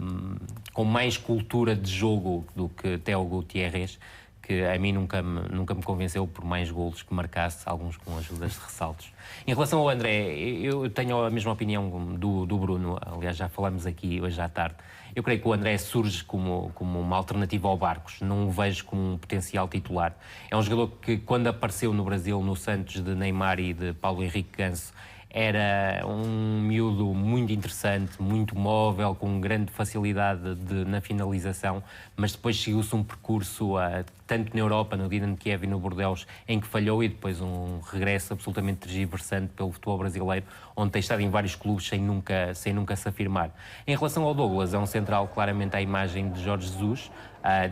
com mais cultura de jogo do que Théo Gutiérrez, que a mim nunca me convenceu por mais golos que marcasse, alguns com ajudas de ressaltos. Em relação ao André, eu tenho a mesma opinião do Bruno, aliás já falamos aqui hoje à tarde. Eu creio que o André surge como uma alternativa ao Barcos, não o vejo como um potencial titular. É um jogador que, quando apareceu no Brasil, no Santos de Neymar e de Paulo Henrique Ganso, era um miúdo muito interessante, muito móvel, com grande facilidade na finalização, mas depois seguiu-se um percurso, tanto na Europa, no Dinamo de Kiev e no Bordeaux, em que falhou, e depois um regresso absolutamente tergiversante pelo futebol brasileiro, onde tem estado em vários clubes sem nunca se afirmar. Em relação ao Douglas, é um central claramente à imagem de Jorge Jesus,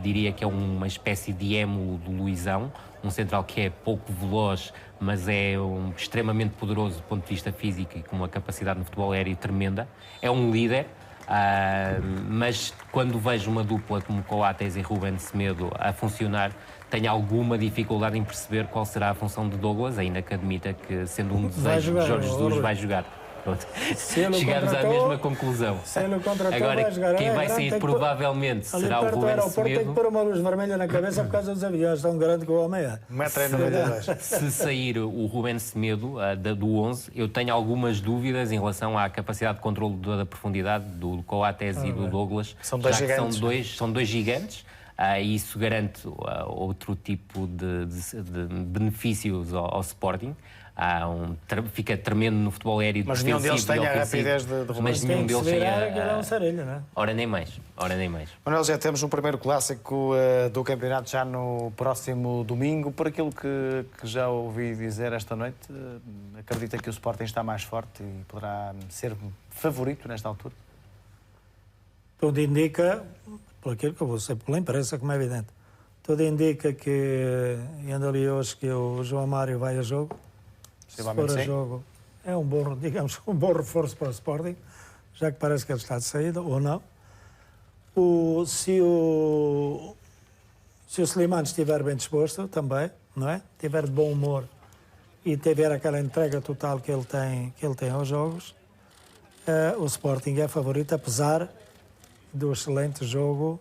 diria que é uma espécie de émulo do Luizão, um central que é pouco veloz, mas é extremamente poderoso do ponto de vista físico e com uma capacidade no futebol aéreo tremenda. É um líder, mas quando vejo uma dupla como Coates e Ruben Semedo a funcionar, tenho alguma dificuldade em perceber qual será a função de Douglas, ainda que admita que, sendo um desejo de Jorge Jesus, vai jogar. Chegámos à mesma conclusão. Agora, quem vai sair provavelmente será o Ruben Semedo. Tem que pôr uma luz vermelha na cabeça por causa dos aviões, tão grande que o homem é. 1,92 m. Se sair o Ruben Semedo do 11, eu tenho algumas dúvidas em relação à capacidade de controle da profundidade do Coates e do Douglas. São dois gigantes. São dois gigantes. E isso garante outro tipo de benefícios ao Sporting. Fica tremendo no futebol aéreo. Mas nenhum deles tem a rapidez de Ruben. Mas nenhum deles tem a sarelha, não é? Ora nem mais. Manuel, já temos um primeiro clássico do campeonato já no próximo domingo. Por aquilo que já ouvi dizer esta noite, acredita que o Sporting está mais forte e poderá ser favorito nesta altura? Tudo indica, por aquilo que eu vou sempre pela imprensa, como é evidente, tudo indica que, ainda ali hoje, que o João Mário vai a jogo. Se for a jogo, é um bom reforço para o Sporting, já que parece que ele está de saída, ou não. Se o Slimani estiver bem disposto, também, não é? Estiver de bom humor e tiver aquela entrega total que ele tem aos jogos, o Sporting é favorito, apesar do excelente jogo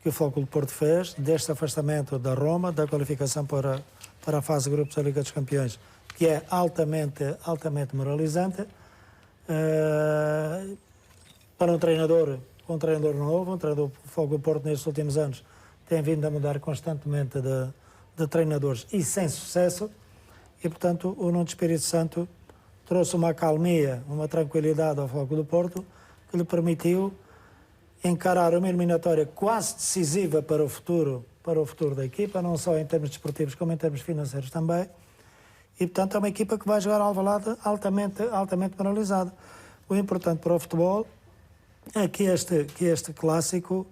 que o Futebol Clube do Porto fez, deste afastamento da Roma, da qualificação para a fase de grupos da Liga dos Campeões, que é altamente moralizante. Para um treinador novo, um treinador do Futebol Clube do Porto nestes últimos anos tem vindo a mudar constantemente de treinadores e sem sucesso, e portanto o Nuno Espírito Santo trouxe uma calmia, uma tranquilidade ao Futebol Clube do Porto, que lhe permitiu encarar uma eliminatória quase decisiva para o futuro da equipa, não só em termos desportivos como em termos financeiros também. E, portanto, é uma equipa que vai jogar ao Alvalade altamente moralizada. O importante para o futebol é que este clássico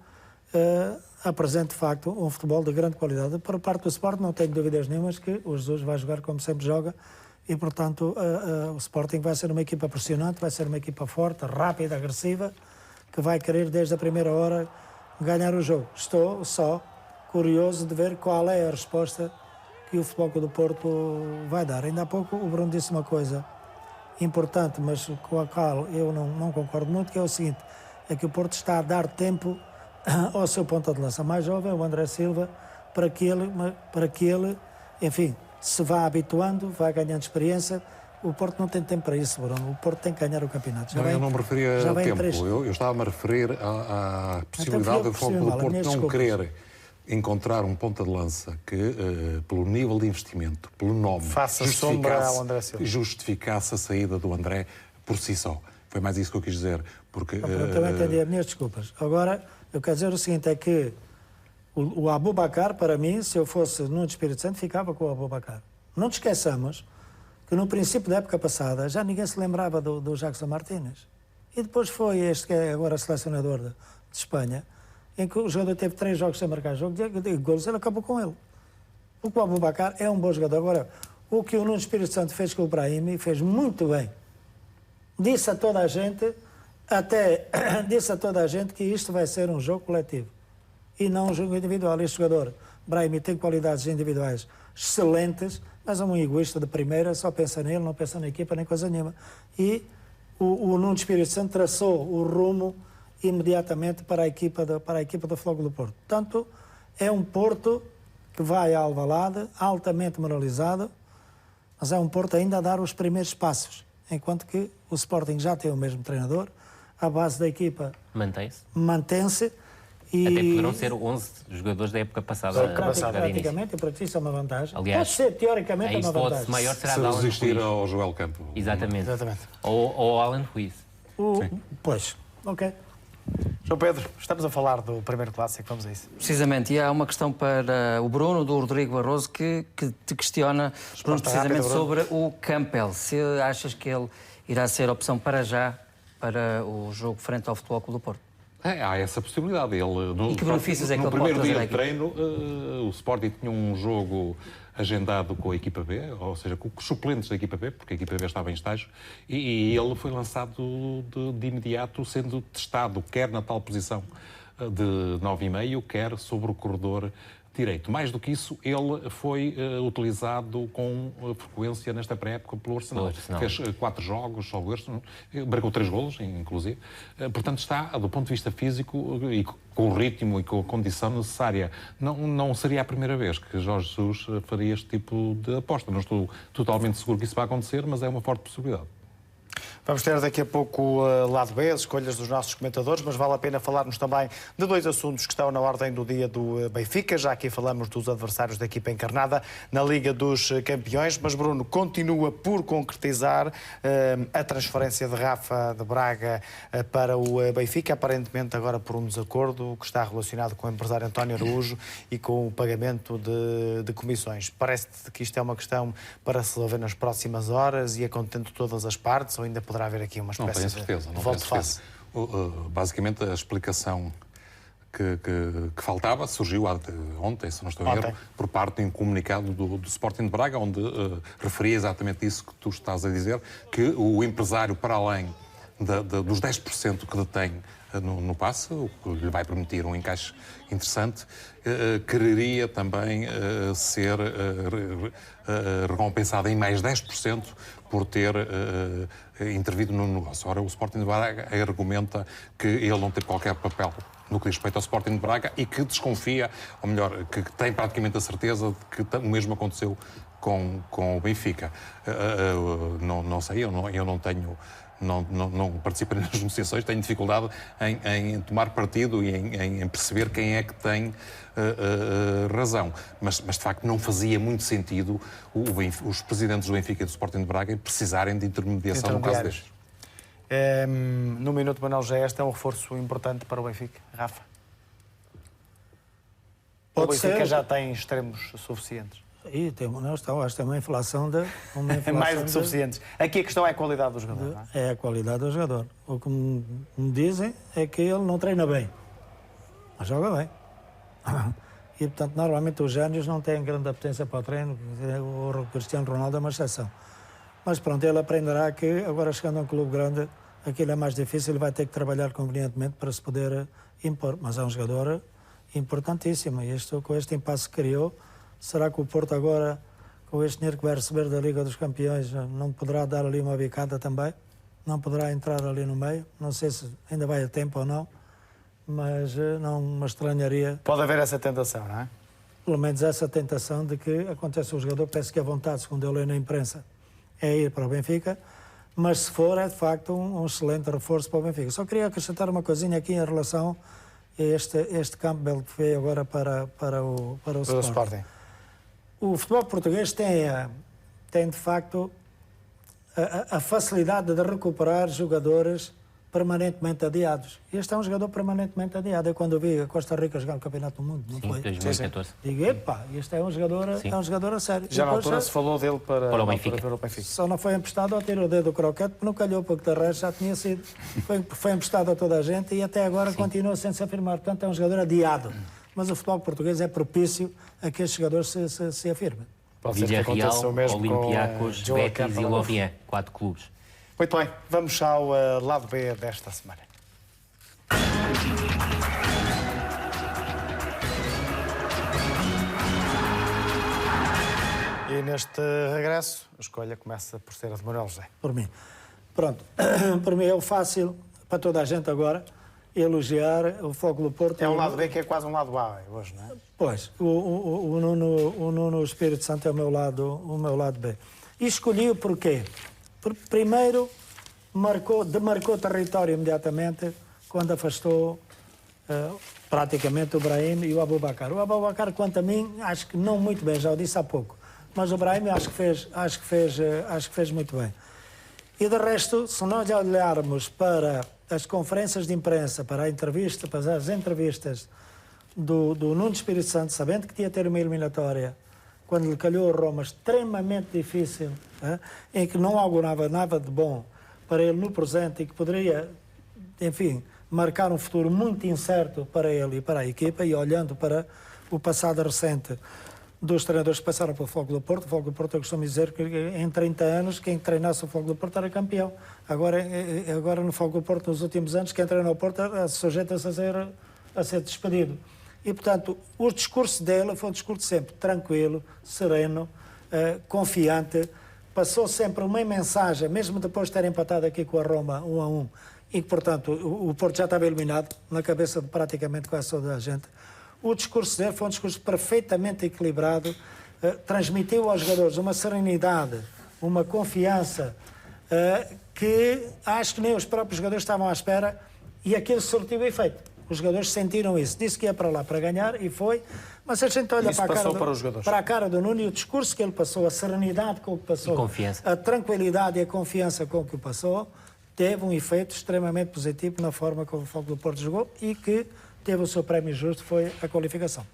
apresente, de facto, um futebol de grande qualidade. Por parte do Sporting, não tenho dúvidas nenhumas que o Jesus vai jogar como sempre joga e, portanto, o Sporting vai ser uma equipa pressionante, vai ser uma equipa forte, rápida, agressiva, que vai querer, desde a primeira hora, ganhar o jogo. Estou só curioso de ver qual é a resposta que o Futebol Clube do Porto vai dar. Ainda há pouco o Bruno disse uma coisa importante, mas com a qual eu não concordo muito, que é o seguinte, é que o Porto está a dar tempo ao seu ponta de lança mais jovem, o André Silva, para que ele, enfim, se vá habituando, vá ganhando experiência. O Porto não tem tempo para isso, Bruno. O Porto tem que ganhar o campeonato. Eu não me referia a tempo. Eu estava-me a referir à possibilidade do Futebol Clube do Porto não querer encontrar um ponta de lança que, pelo nível de investimento, pelo nome, faça sombra ao André Silva, justificasse a saída do André por si só. Foi mais isso que eu quis dizer. Porque, também entendi as minhas desculpas. Agora, eu quero dizer o seguinte, é que o Aboubakar, para mim, se eu fosse no Espírito Santo, ficava com o Aboubakar. Não te esqueçamos que no princípio da época passada já ninguém se lembrava do Jackson Martínez. E depois foi este que é agora selecionador de Espanha, em que o jogador teve 3 jogos sem marcar jogo, e golos, ele acabou com ele. O Aboubakar é um bom jogador. Agora, o que o Nuno Espírito Santo fez com o Brahimi, fez muito bem. Disse a toda a gente que isto vai ser um jogo coletivo. e não um jogo individual. Este jogador, Brahimi, tem qualidades individuais excelentes, mas é um egoísta de primeira, só pensa nele, não pensa na equipa, nem coisa nenhuma. E o Nuno Espírito Santo traçou o rumo imediatamente para a equipa do Futebol do Porto. Portanto, é um Porto que vai a Alvalade, altamente moralizado, mas é um Porto ainda a dar os primeiros passos, enquanto que o Sporting já tem o mesmo treinador, a base da equipa mantém-se. E... Até poderão ser 11 jogadores da época passada. Praticamente, e para ti isso é uma vantagem. Aliás, pode ser, teoricamente, é uma vantagem. Maior será se resistir ao Joel Campo. Exatamente. Ou ao Alan Ruiz. Pois, ok. João Pedro, estamos a falar do primeiro clássico, vamos a isso. Precisamente, e há uma questão para o Bruno, do Rodrigo Barroso, que te questiona, Bruno, precisamente sobre o Campbell. Se achas que ele irá ser opção para já para o jogo frente ao Futebol Clube do Porto? Há essa possibilidade. E que benefícios é que ele pode primeiro trazer dia aqui? de treino, o Sporting tinha um jogo agendado com a equipa B, ou seja, com os suplentes da equipa B, porque a equipa B estava em estágio, e ele foi lançado de imediato, sendo testado, quer na tal posição de 9,5, quer sobre o corredor direito. Mais do que isso, ele foi utilizado com frequência nesta pré-época pelo Arsenal. Fez 4 jogos, marcou 3 golos, inclusive. Portanto, está, do ponto de vista físico, e com o ritmo e com a condição necessária. Não seria a primeira vez que Jorge Jesus faria este tipo de aposta. Não estou totalmente seguro que isso vai acontecer, mas é uma forte possibilidade. Vamos ter daqui a pouco o lado B, as escolhas dos nossos comentadores, mas vale a pena falarmos também de 2 assuntos que estão na ordem do dia do Benfica. Já aqui falamos dos adversários da equipa encarnada na Liga dos Campeões, mas Bruno continua por concretizar a transferência de Rafa de Braga para o Benfica, aparentemente agora por um desacordo que está relacionado com o empresário António Araújo e com o pagamento de comissões. Parece-te que isto é uma questão para se resolver nas próximas horas e a contento de todas as partes, ou ainda poderá haver aqui uma espécie não tenho certeza, de volte-face? Basicamente, a explicação que faltava surgiu ontem, se não estou em erro, por parte de um comunicado do Sporting de Braga, onde referia exatamente isso que tu estás a dizer, que o empresário, para além dos 10% que detém no passe, o que lhe vai permitir um encaixe interessante, quereria também ser recompensado em mais 10% por ter intervido no negócio. Ora, o Sporting de Braga argumenta que ele não teve qualquer papel no que diz respeito ao Sporting de Braga e que desconfia, ou melhor, que tem praticamente a certeza de que o mesmo aconteceu com o Benfica. Não sei, eu não tenho... Não participo nas negociações, tenho dificuldade em tomar partido e em perceber quem é que tem razão. Mas, de facto, não fazia muito sentido os presidentes do Benfica e do Sporting de Braga precisarem de intermediação no caso destes. No minuto, Manuel, já este é um reforço importante para o Benfica, Rafa? O Benfica já tem extremos suficientes? E acho que tem uma inflação de... mais do que suficientes. Aqui a questão é a qualidade do jogador, não é? É a qualidade do jogador. O que me dizem é que ele não treina bem, mas joga bem. E, portanto, normalmente os gênios não têm grande apetência para o treino. O Cristiano Ronaldo é uma exceção. Mas pronto, ele aprenderá que agora chegando a um clube grande, aquilo é mais difícil, ele vai ter que trabalhar convenientemente para se poder impor. Mas é um jogador importantíssimo. E com este impasse que criou, será que o Porto agora, com este dinheiro que vai receber da Liga dos Campeões, não poderá dar ali uma bicada também? Não poderá entrar ali no meio? Não sei se ainda vai a tempo ou não, mas não me estranharia. Pode haver essa tentação, não é? Pelo menos essa tentação de que acontece o jogador, parece que a vontade, segundo eu leio na imprensa, é ir para o Benfica, mas se for, é de facto um excelente reforço para o Benfica. Só queria acrescentar uma coisinha aqui em relação a este Campbell que veio agora para o Sporting. O futebol português tem de facto a facilidade de recuperar jogadores permanentemente adiados. Este é um jogador permanentemente adiado. Eu quando vi a Costa Rica jogar no Campeonato do Mundo, não foi? 2014. Digo, epá, este é um jogador a sério. Já na altura se falou dele para o Benfica. Só não foi emprestado ao tiro o dedo do croquete, porque não calhou, porque de resto já tinha sido. Foi emprestado a toda a gente e até agora continua sem se afirmar. Portanto, é um jogador adiado. Mas o futebol português é propício a que este jogador se afirme. Villarreal, Olympiacos, Betis e Lorient, 4 clubes. Muito bem, vamos ao lado B desta semana. E neste regresso, a escolha começa por ser a de Manuel José. Por mim. Pronto. Por mim é o fácil, para toda a gente agora, elogiar o Fogo do Porto. É um lado B que é quase um lado A hoje, não é? Pois, o Nuno Espírito Santo é o meu lado B. E escolhi-o porquê? Porque, primeiro, demarcou território imediatamente quando afastou praticamente o Brahim e o Aboubakar. O Aboubakar, quanto a mim, acho que não muito bem, já o disse há pouco. Mas o Brahim acho que fez muito bem. E de resto, se nós olharmos para as conferências de imprensa, para as entrevistas do Nuno Espírito Santo, sabendo que tinha ter uma eliminatória, quando lhe calhou a Roma, extremamente difícil, em que não augurava nada de bom para ele no presente e que poderia, enfim, marcar um futuro muito incerto para ele e para a equipa, e olhando para o passado recente dos treinadores que passaram pelo Fogo do Porto. O Fogo do Porto, eu costumo dizer que em 30 anos quem treinasse o Fogo do Porto era campeão. Agora no Fogo do Porto, nos últimos anos, quem treina o Porto sujeita-se a ser despedido. E, portanto, o discurso dele foi um discurso sempre tranquilo, sereno, confiante. Passou sempre uma mensagem, mesmo depois de ter empatado aqui com a Roma 1-1, e que, portanto, o Porto já estava eliminado, na cabeça de praticamente quase toda a gente. O discurso dele foi um discurso perfeitamente equilibrado, transmitiu aos jogadores uma serenidade, uma confiança, que acho que nem os próprios jogadores estavam à espera, e aquilo surtiu efeito. Os jogadores sentiram isso. Disse que ia para lá para ganhar, e foi. Mas a gente olha para a cara do Nuno, e o discurso que ele passou, a serenidade com que passou, a tranquilidade e a confiança com que o passou, teve um efeito extremamente positivo na forma como o Fogo do Porto jogou, e que teve o seu prémio justo, foi a qualificação.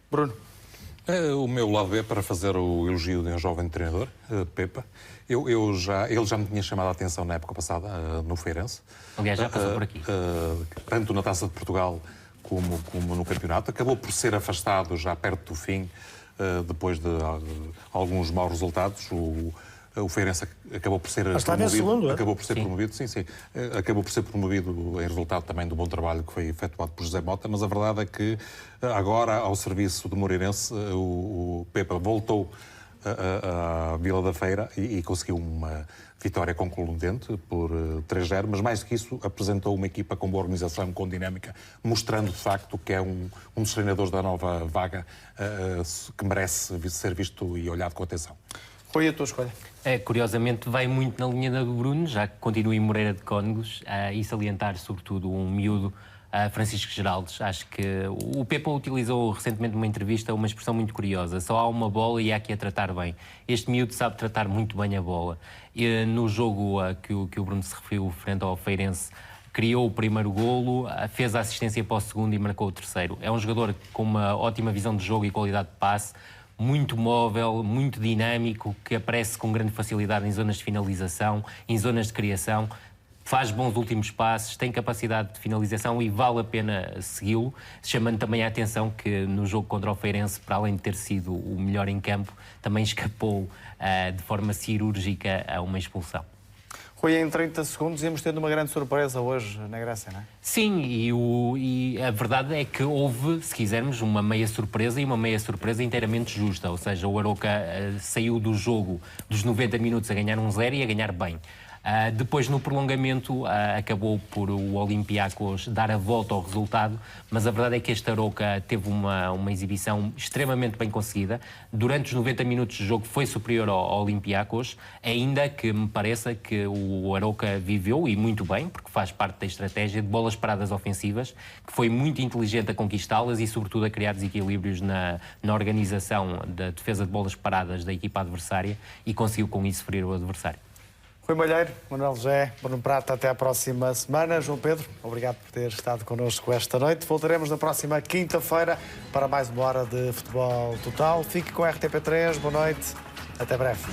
Bruno. O meu lado B para fazer o elogio de um jovem treinador, Pepa. Ele já me tinha chamado a atenção na época passada, no Feirense. Aliás, já passou por aqui. Tanto na Taça de Portugal como no campeonato. Acabou por ser afastado já perto do fim, depois de alguns maus resultados. O Feirense acabou por ser promovido. Segundo, acabou por ser promovido, sim. Acabou por ser promovido em resultado também do bom trabalho que foi efetuado por José Mota, mas a verdade é que agora, ao serviço do Moreirense, o Pepa voltou à Vila da Feira e conseguiu uma vitória concludente por 3-0, mas mais do que isso apresentou uma equipa com boa organização, com dinâmica, mostrando de facto que é um dos treinadores da nova vaga que merece ser visto e olhado com atenção. Foi a tua escolha? Curiosamente, vai muito na linha do Bruno, já que continua em Moreira de Cónegos, e salientar, sobretudo, um miúdo, Francisco Geraldes. Acho que o Pepa utilizou recentemente numa entrevista uma expressão muito curiosa: só há uma bola e há que a tratar bem. Este miúdo sabe tratar muito bem a bola. E, no jogo que o Bruno se referiu, frente ao Feirense, criou o primeiro golo, fez a assistência para o segundo e marcou o terceiro. É um jogador com uma ótima visão de jogo e qualidade de passe, muito móvel, muito dinâmico, que aparece com grande facilidade em zonas de finalização, em zonas de criação, faz bons últimos passes, tem capacidade de finalização e vale a pena segui-lo, chamando também a atenção que no jogo contra o Feirense, para além de ter sido o melhor em campo, também escapou de forma cirúrgica a uma expulsão. Rui, em 30 segundos íamos tendo uma grande surpresa hoje na Grécia, não é? Sim, e a verdade é que houve, se quisermos, uma meia surpresa, e uma meia surpresa inteiramente justa. Ou seja, o Arouca saiu do jogo dos 90 minutos a ganhar 1-0 e a ganhar bem. Depois, no prolongamento, acabou por o Olympiacos dar a volta ao resultado, mas a verdade é que este Arouca teve uma exibição extremamente bem conseguida. Durante os 90 minutos de jogo foi superior ao Olympiacos, ainda que me pareça que o Arouca viveu, e muito bem, porque faz parte da estratégia de bolas paradas ofensivas, que foi muito inteligente a conquistá-las e, sobretudo, a criar desequilíbrios na organização da defesa de bolas paradas da equipa adversária, e conseguiu com isso ferir o adversário. Rui Malheiro, Manuel José, Bruno Prata, até à próxima semana. João Pedro, obrigado por ter estado connosco esta noite. Voltaremos na próxima quinta-feira para mais uma hora de Futebol Total. Fique com a RTP3, boa noite, até breve.